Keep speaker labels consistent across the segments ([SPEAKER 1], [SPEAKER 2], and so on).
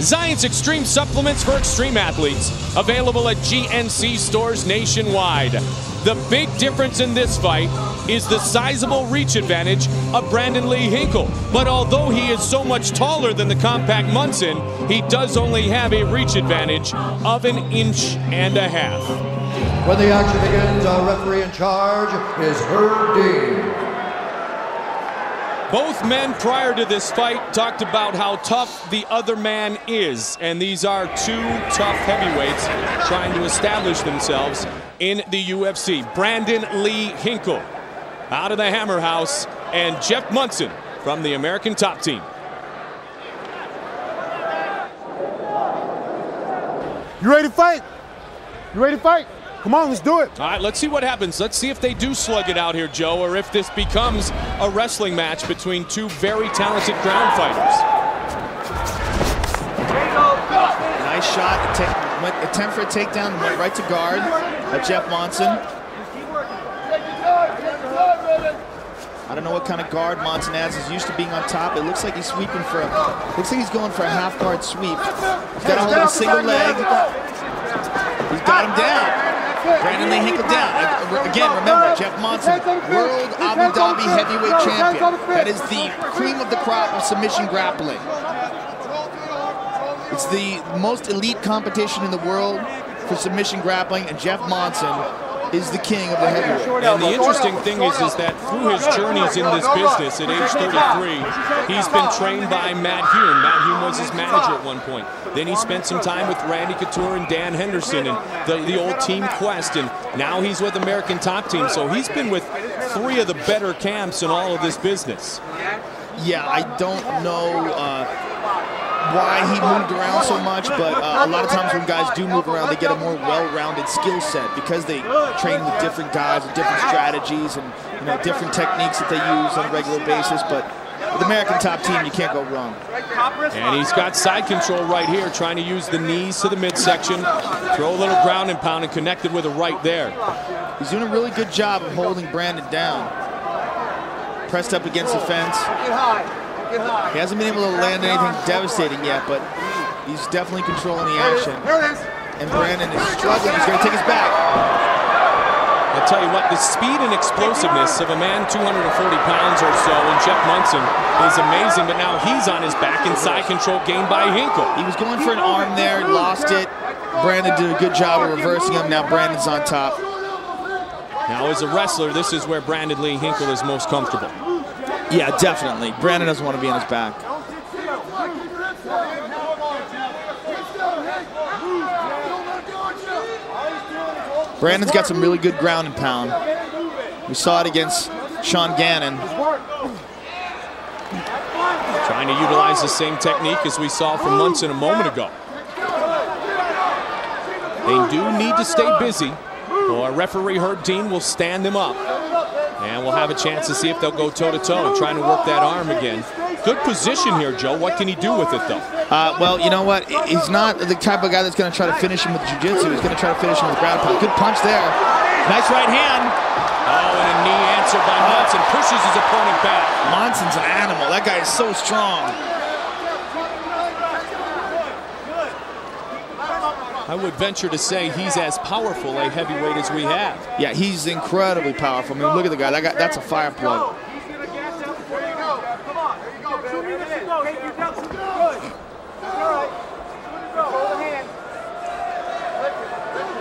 [SPEAKER 1] Zions Extreme Supplements for Extreme Athletes, available at GNC stores nationwide. The big difference in this fight is the sizable reach advantage of Branden Hinkle. But although he is so much taller than the compact Monson, he does only have a reach advantage of 1.5 inches.
[SPEAKER 2] When the action begins, our referee in charge is Herb Dean.
[SPEAKER 1] Both men prior to this fight talked about how tough the other man is, and these are two tough heavyweights trying to establish themselves in the UFC. Branden Hinkle out of the Hammer House, and Jeff Monson from the American Top Team.
[SPEAKER 3] You ready to fight? You ready to fight? Come on, let's do it.
[SPEAKER 1] All right, let's see what happens. Let's see if they do slug it out here, Joe, or if this becomes a wrestling match between two very talented ground fighters.
[SPEAKER 4] Nice shot. Attempt for a takedown. Went right to guard by Jeff Monson. I don't know what kind of guard Monson has. He's used to being on top. It looks like he's sweeping for a. Looks like he's going for a half guard sweep. He's got a hold of a single leg. He's got him down. Branden Hinkle down. Again, remember, Jeff Monson, World Abu Dhabi Heavyweight Champion. That is the cream of the crop of submission grappling. It's the most elite competition in the world for submission grappling, and Jeff Monson is the king of the heavyweight.
[SPEAKER 1] And the interesting thing is that through his journeys in this business at age 33, he's been trained by Matt Hume. Matt Hume was his manager at one point. Then he spent some time with Randy Couture and Dan Henderson and the old Team Quest, and now he's with American Top Team. So he's been with 3 of the better camps in all of this business.
[SPEAKER 4] Yeah, I don't know why he moved around so much, but a lot of times when guys do move around, they get a more well-rounded skill set because they train with different guys with different strategies and different techniques that they use on a regular basis. But with American Top Team, you can't go wrong.
[SPEAKER 1] And he's got side control right here, trying to use the knees to the midsection, throw a little ground and pound, and connected with a right there.
[SPEAKER 4] He's doing a really good job of holding Branden down. Pressed up against the fence. He hasn't been able to land anything devastating yet, but he's definitely controlling the action. And Branden is struggling. He's going to take his back.
[SPEAKER 1] I'll tell you what, the speed and explosiveness of a man 240 pounds or so in Jeff Monson is amazing, but now he's on his back in side control gained by Hinkle.
[SPEAKER 4] He was going for an arm there, lost it. Branden did a good job of reversing him. Now Branden's on top.
[SPEAKER 1] Now as a wrestler, this is where Branden Hinkle is most comfortable.
[SPEAKER 4] Yeah, definitely. Branden doesn't want to be on his back. Branden's got some really good ground and pound. We saw it against Sean Gannon.
[SPEAKER 1] Trying to utilize the same technique as we saw from Monson a moment ago. They do need to stay busy, or referee Herb Dean will stand them up. And we'll have a chance to see if they'll go toe-to-toe, trying to work that arm again. Good position here, Joe. What can he do with it, though?
[SPEAKER 4] Well, you know what? He's not the type of guy that's going to try to finish him with jiu-jitsu. He's going to try to finish him with ground pound. Good punch there. Nice right hand.
[SPEAKER 1] Oh, and a knee answered by Monson. Pushes his opponent back.
[SPEAKER 4] Monson's an animal. That guy is so strong.
[SPEAKER 1] I would venture to say he's as powerful a heavyweight as we have.
[SPEAKER 4] Yeah, he's incredibly powerful. I mean, look at the guy. That's a fire plug.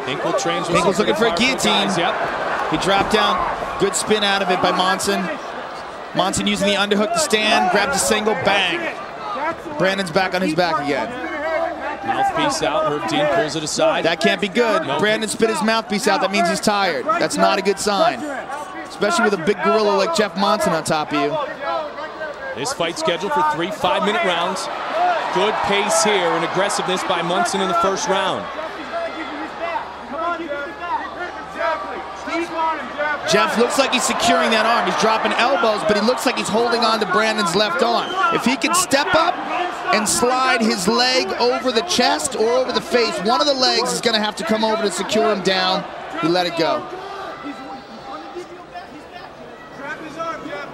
[SPEAKER 1] Hinkle trains with
[SPEAKER 4] Hinkle's looking for a guillotine.
[SPEAKER 1] Yep.
[SPEAKER 4] He dropped down. Good spin out of it by Monson. Monson using the underhook to stand. Grabbed a single. Bang. Branden's back on his back again.
[SPEAKER 1] Mouthpiece out. Herb Dean pulls it aside.
[SPEAKER 4] That can't be good. Nope. Branden spit his mouthpiece out. That means he's tired. That's not a good sign. Especially with a big gorilla like Jeff Monson on top of you.
[SPEAKER 1] This fight scheduled for 3 5-minute rounds. Good pace here and aggressiveness by Monson in the first round.
[SPEAKER 4] Jeff looks like he's securing that arm. He's dropping elbows, but he looks like he's holding on to Branden's left arm. If he can step up and slide his leg over the chest or over the face, one of the legs is going to have to come over to secure him down. He let it go.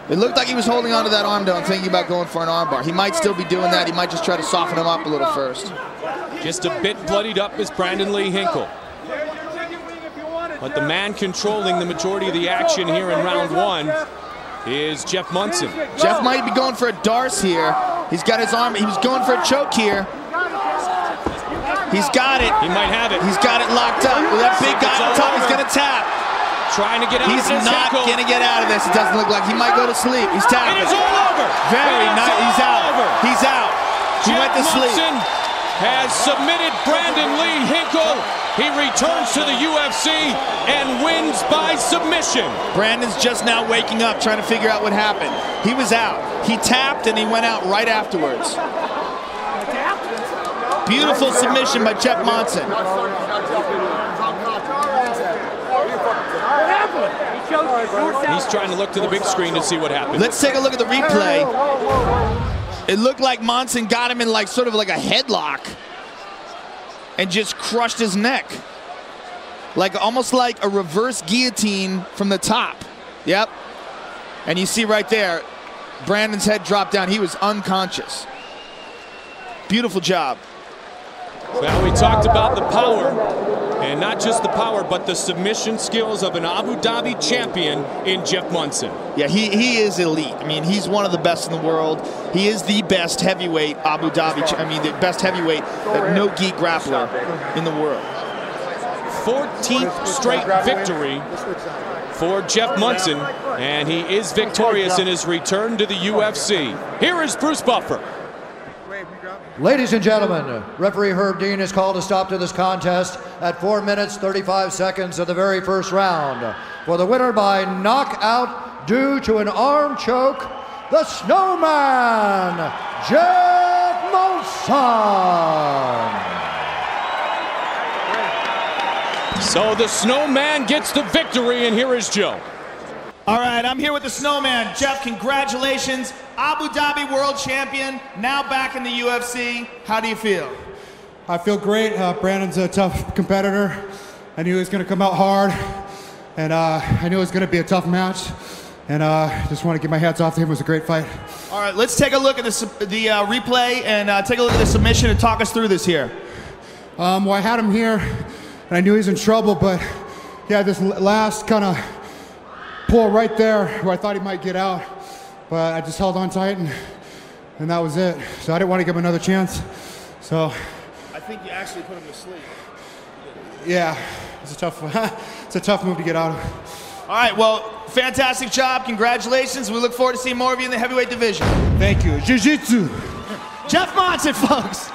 [SPEAKER 4] It looked like he was holding onto that arm down, thinking about going for an armbar. He might still be doing that. He might just try to soften him up a little first.
[SPEAKER 1] Just a bit bloodied up is Branden Lee Hinkle. But the man controlling the majority of the action here in round one is Jeff Monson.
[SPEAKER 4] Jeff might be going for a Darce here. He's got his arm. He was going for a choke here. He's got it.
[SPEAKER 1] He might have it.
[SPEAKER 4] He's got it locked up. With that big guy on top, he's going to tap.
[SPEAKER 1] Trying to get out of this.
[SPEAKER 4] He's not going to get out of this. It doesn't look like. He might go to sleep. He's tapping.
[SPEAKER 1] It is all over.
[SPEAKER 4] Very nice. He's out. He's out. He went to sleep.
[SPEAKER 1] Monson has submitted Branden Lee Hinkle. He returns to the UFC and wins by submission.
[SPEAKER 4] Branden's just now waking up, trying to figure out what happened. He was out. He tapped and he went out right afterwards. Beautiful submission by Jeff Monson.
[SPEAKER 1] He's trying to look to the big screen to see what happened.
[SPEAKER 4] Let's take a look at the replay. It looked like Monson got him in like sort of like a headlock and just crushed his neck. Like almost like a reverse guillotine from the top. Yep. And you see right there, Branden's head dropped down. He was unconscious. Beautiful job.
[SPEAKER 1] Well, we talked about the power, and not just the power, but the submission skills of an Abu Dhabi champion in Jeff Monson.
[SPEAKER 4] Yeah, he is elite. I mean, he's one of the best in the world. He is the best heavyweight Abu Dhabi, the best heavyweight no-gi grappler in the world.
[SPEAKER 1] 14th straight victory for Jeff Monson, and he is victorious in his return to the UFC. Here is Bruce Buffer.
[SPEAKER 2] Ladies and gentlemen, referee Herb Dean has called a stop to this contest at 4 minutes 35 seconds of the very first round. For the winner by knockout due to an arm choke, the Snowman, Jeff Monson.
[SPEAKER 1] So the Snowman gets the victory, and here is Joe.
[SPEAKER 4] All right, I'm here with the Snowman. Jeff, congratulations. Abu Dhabi world champion, now back in the UFC. How do you feel?
[SPEAKER 3] I feel great. Branden's a tough competitor. I knew he was going to come out hard, and I knew it was going to be a tough match. And just want to give my hats off to him. It was a great fight.
[SPEAKER 4] All right, let's take a look at the replay and take a look at the submission and talk us through this here.
[SPEAKER 3] Well, I had him here, and I knew he was in trouble, but he had this last kind of pull right there where I thought he might get out. But I just held on tight, and that was it. So I didn't want to give him another chance. So
[SPEAKER 4] I think you actually put him to sleep.
[SPEAKER 3] Yeah, it's a tough move to get out of.
[SPEAKER 4] All right, well, fantastic job. Congratulations. We look forward to seeing more of you in the heavyweight division.
[SPEAKER 3] Thank you. Jiu-Jitsu.
[SPEAKER 4] Jeff Monson, folks.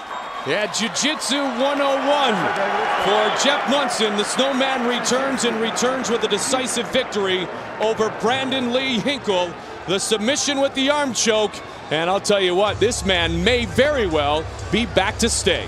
[SPEAKER 1] Yeah, Jiu-Jitsu 101 for Jeff Monson. The Snowman returns with a decisive victory over Branden Lee Hinkle. The submission with the arm choke. And I'll tell you what, this man may very well be back to stay.